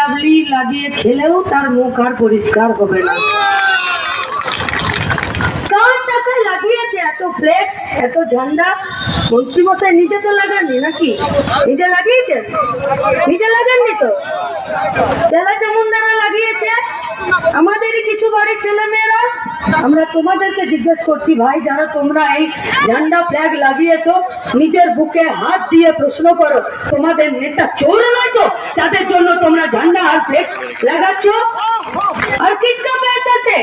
চাবলি লাগিয়ে খেলেও তার মুখ আর পরিষ্কার হবে না। কার টাকায় লাগিয়েছে এত ফ্লেক্স, এত ঝান্ডা? মন্ত্রীমশাই নিজে তো লাগাননি নাকি? নিজে লাগিয়েছেন? নিজে লাগাননি তো, জেলা চামুন্ডারা লাগিয়েছে, আমাদেরই কিছু বাড়ির ছেলে মেয়েরা। আমরা তোমাদেরকে জিজ্ঞেস করছি ভাই, যারা তোমরা এই ঝান্ডা ফ্ল্যাগ লাগিয়েছো, নিজের বুকে হাত দিয়ে প্রশ্ন করো, তোমাদের নেতা চোর নয় তো যাদের জন্য তোমরা ঝান্ডা আর ফ্ল্যাগ লাগাচ্ছ? और किसका पैसा से?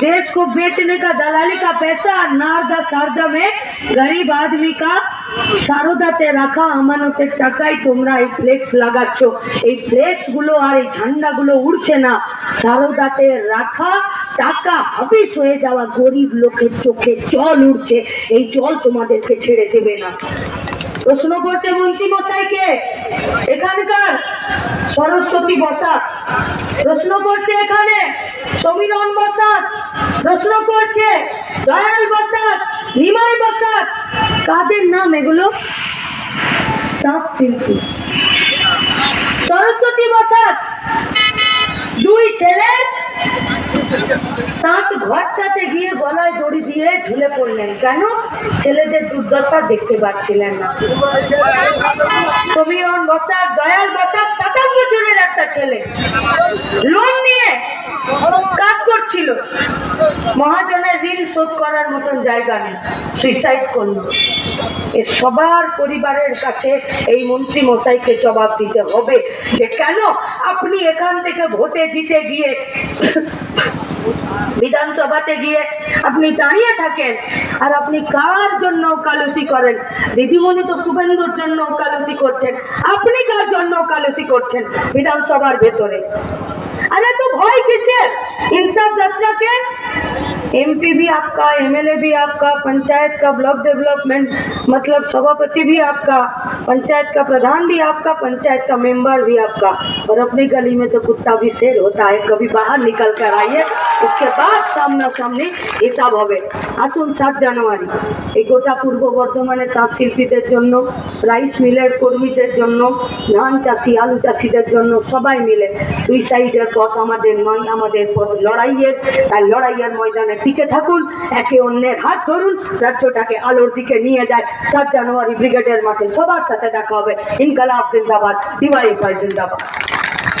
देश को बेचने का दलाली का पैसा, नारदा सारदा में गरीब आदमी का সারদাতে রাখা আমানতের টাকায় তোমরা এই ফ্লেক্স লাগাচ্ছ। এই ফ্লেক্স গুলো আর এই ঝান্ডা গুলো উড়ছে না, সারদাতে রাখা টাকা হাবিস হয়ে যাওয়া গরিব লোকের চোখে জল উঠছে। এই জল তোমাদেরকে ছেড়ে দেবে না। প্রশ্ন করতে মন্ত্রী মশাইকে এখানকার সরস্বতী বসাক, প্রশ্ন করছে এখানে সমীরণ বসাক, প্রশ্ন করছে দয়াল বসাক, নিমাই বসাক, কাদের নাম এগুলো? তাঁত শিল্পী। সরস্বতী বসাক দুই ছেলে তাঁত ঘরটাতে গিয়ে গলায় দড়ি দিয়ে ঝুলে পড়লেন। কেন? ছেলেদের দুর্দশা দেখতে পাচ্ছিলেন না। সমীরণ বসাক, দয়াল বসাক 27 বছরের একটা ছেলে, লোন নিয়ে কাজ করছিল, মহাজনের ঋণ শোধ করার মতন জায়গা নেই, সুইসাইড করল। সবার পরিবারের কাছে এই মন্ত্রী মশাইকে জবাব দিতে হবে যে কেন আপনি এখান থেকে ভোটে জিতে গিয়ে বিধানসভাতে গিয়ে আপনি দাঁড়িয়ে থাকেন আর আপনি কার জন্য ওকালতি করেন? দিদিমণি তো শুভেন্দুর জন্য ওকালতি করছেন, আপনি কার জন্য ওকালতি করছেন বিধানসভার ভেতরে? अरे तो भय किसर? इंसाफ यात्रा के एमपी भी आपका, एमएलए भी आपका, पंचायत का ब्लॉक डेवलपमेंट मतलब सभापति भी आपका, पंचायत का प्रधान भी आपका, पंचायत का मेंबर भी आपका, और अपनी गली में तो कुत्ता भी शेर होता है। कभी बाहर निकल कर आइए, उसके बाद सामना सामने हिसाब होवे। आसुन 7 জানুয়ারি এই গোটা পূর্ব বর্ধমানে তাঁত শিল্পীদের জন্য, রাইস মিলের কর্মীদের জন্য, ধান চাষি আলু চাষিদের জন্য সবাই মিলে সুইসাইডের পথ আমাদের নয়, আমাদের পথ লড়াইয়ের। তাই লড়াইয়ের ময়দানে টিকে থাকুন, একে অন্যের হাত ধরুন, রাজ্যটাকে আলোর দিকে নিয়ে যায়। 7 জানুয়ারি ব্রিগেডের মাঠে সবার সাথে দেখা হবে। ইনকলাব জিন্দাবাদ, ডিওয়াইএফআই জিন্দাবাদ।